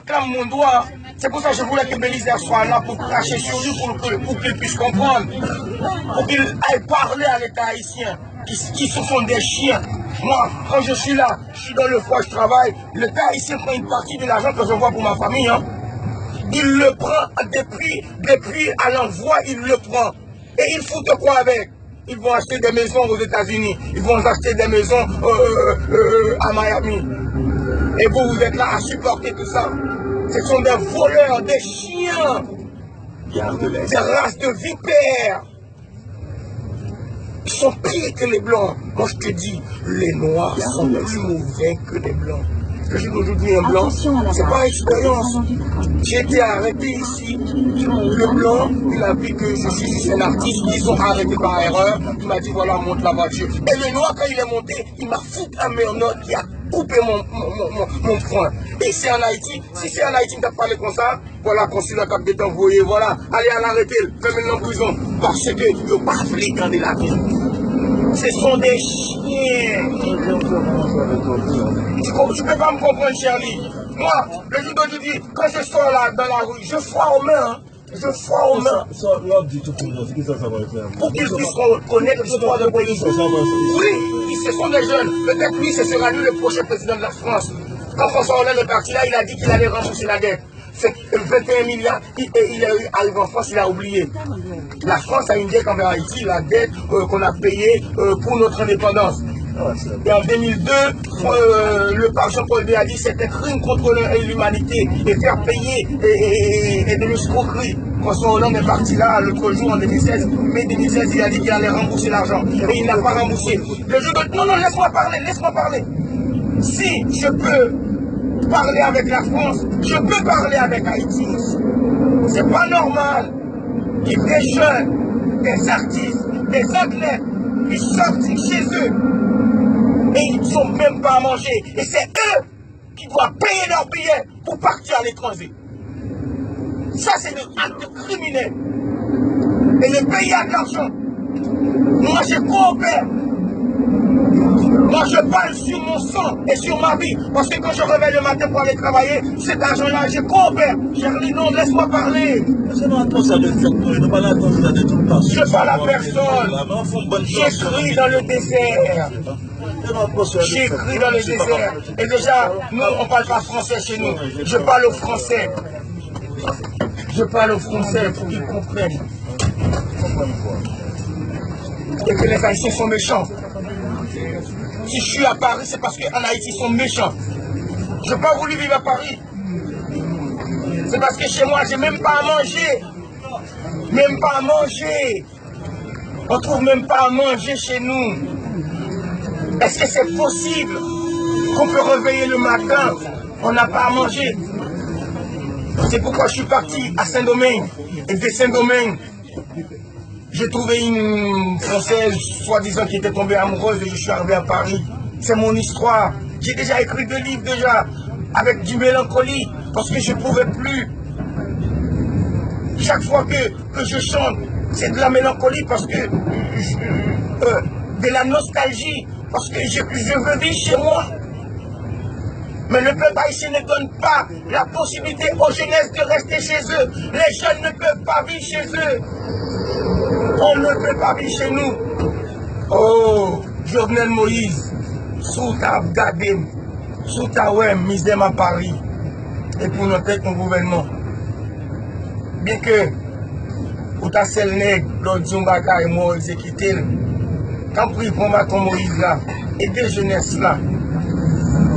Comme mon doigt, c'est pour ça que je voulais que Bélisaire soit là pour cracher sur lui, pour qu'il puisse comprendre, pour qu'il aille parler à l'État haïtien, qui sont des chiens. Moi, quand je suis là, je suis dans le foie, je travaille, l'État haïtien prend une partie de l'argent que je vois pour ma famille. Hein. Il le prend depuis à l'envoi, il le prend. Et ils foutent quoi avec? Ils vont acheter des maisons aux États-Unis, ils vont acheter des maisons à Miami. Et vous, vous êtes là à supporter tout ça. Ce sont des voleurs, des chiens, des races de vipères. Ils sont pires que les blancs. Moi, je te dis, les noirs sont plus mauvais que les blancs. Que je aujourd'hui un blanc, c'est pas expérience. J'ai été arrêté ici. Le blanc, il a vu que je suis un artiste. Ils ont arrêté par erreur. Il m'a dit voilà, monte la voiture. Et le noir, quand il est monté, il m'a foutu un note qui a coupé mon poing. Et c'est en Haïti. Si c'est en Haïti, tu as parlé comme ça, voilà, consulat cap d'être envoyé, voilà, allez à l'arrêter, fais-le en prison. Parce que il ne pas fréquenter la vie. Ce sont des chiens. Tu ne peux pas me comprendre, Charlie. Moi, le jour d'aujourd'hui, quand je sors là dans la rue, je foire aux mains. Hein. Je foire aux mains. Pour qu'ils puissent connaître l'histoire de pays. Oui, ce sont des jeunes. Peut-être lui, ce sera lui le prochain président de la France. Quand François Hollande est parti là, il a dit qu'il allait rembourser la dette. C'est 21 milliards, il est arrivé en France, il a oublié. La France a une dette envers Haïti, la dette qu'on a payée pour notre indépendance. Et en 2002, le pape Jean-Paul II a dit que c'était crime contre l'humanité et faire payer et de l'escroquerie. François Hollande est parti là l'autre jour en 2016, mai 2016, il a dit qu'il allait rembourser l'argent. Et il n'a pas remboursé. Le jour de... Non, laisse-moi parler, laisse-moi parler. Si je peux parler avec la France, je peux parler avec Haïti. C'est pas normal. Il y a des jeunes, des artistes, des athlètes, ils sortent chez eux et ils ne sont même pas à manger. Et c'est eux qui doivent payer leurs billets pour partir à l'étranger. Ça, c'est un acte criminel. Et le pays a de l'argent. Moi, je coopère. Moi, je parle sur mon sang et sur ma vie. Parce que quand je réveille le matin pour aller travailler, cet argent-là, je coopère. Charlie, non, laisse-moi parler. Je parle à personne. J'écris dans le désert. J'écris dans le désert. Et déjà, nous, on ne parle pas français chez nous. Je parle au français. Je parle au français pour qu'ils comprennent. Et que les Haïtiens sont méchants. Si je suis à Paris, c'est parce qu'en Haïti, ils sont méchants. Je n'ai pas voulu vivre à Paris. C'est parce que chez moi, je n'ai même pas à manger. Même pas à manger. On ne trouve même pas à manger chez nous. Est-ce que c'est possible qu'on peut réveiller le matin, on n'a pas à manger? C'est pourquoi je suis parti à Saint-Domingue. Et de Saint-Domingue, j'ai trouvé une Française, soi-disant, qui était tombée amoureuse et je suis arrivé à Paris. C'est mon histoire. J'ai déjà écrit 2 livres déjà, avec du mélancolie, parce que je ne pouvais plus. Chaque fois que je chante, c'est de la mélancolie, parce que de la nostalgie, parce que je veux vivre chez moi. Mais le peuple haïtien ne donne pas la possibilité aux jeunesses de rester chez eux. Les jeunes ne peuvent pas vivre chez eux. On ne peut pas vivre chez nous. Oh, Jovenel Moïse, sous ta gadem, sous ta ouem, misère à Paris. Et pour notre tête, mon gouvernement. Bien que, pour ta selle nègre, l'autre Zoumbaka et moi, exécuté, quand pris combattant Moïse là, et des jeunesses là,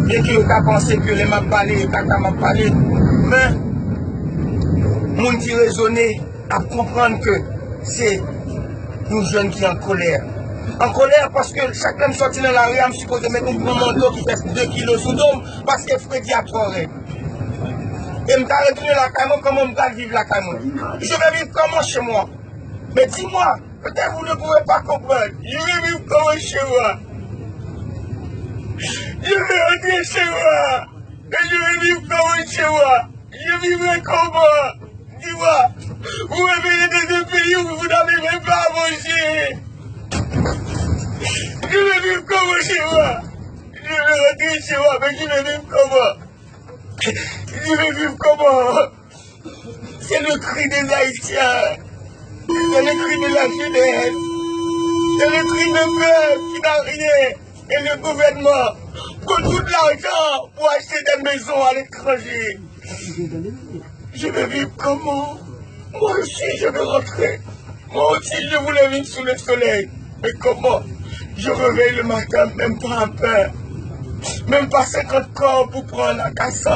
bien que vous avez pensé que les m'a parlé, m'a parlé, mais, mon qui raisonner à comprendre que c'est nous jeunes qui sont en colère. En colère parce que chacun sorti dans la rue, je suppose de mettre un gros manteau qui fait 2 kilos sous dôme parce que Freddy a trop rêvé. Et je vais retourner la caille, comment je vais vivre la caille. Je vais vivre comment chez moi. Mais dis-moi, peut-être vous ne pouvez pas comprendre. Je vais vivre comment chez moi. Je vais rentrer chez moi. Et je vais vivre comment chez moi. Je vivrai comment. Dis-moi, vous me venez dans un pays où vous n'avez même pas à manger. Je vais vivre comment chez moi. Je vais rentrer chez moi, mais je vais vivre comment. Je vais vivre comment? C'est le cri des Haïtiens. C'est le cri de la jeunesse. C'est le cri de peuple qui n'a rien. Et le gouvernement donne tout l'argent pour acheter des maisons à l'étranger. Je vais vivre comment? Moi aussi, je vais rentrer. Moi aussi, je voulais vivre sous le soleil. Mais comment? Je réveille le matin, même pas un pain. Même pas 50 corps pour prendre la cassette.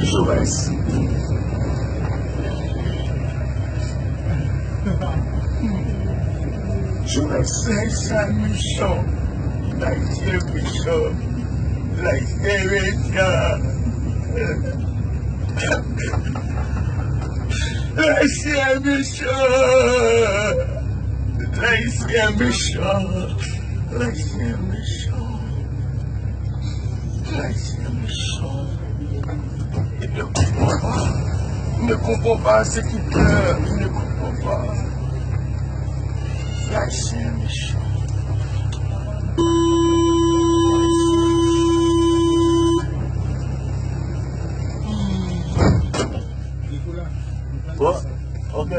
Je reste. Je reste un méchant. L'Haïtien méchant. L'Haïtien méchant. L'Haïtien méchant. L'Haïtien méchant. L'Haïtien méchant. L'Haïtien méchant. Il ne comprend pas. Il ne comprend pas ce qui pleure. Il ne comprend pas. L'Haïtien méchant. Bon, ok.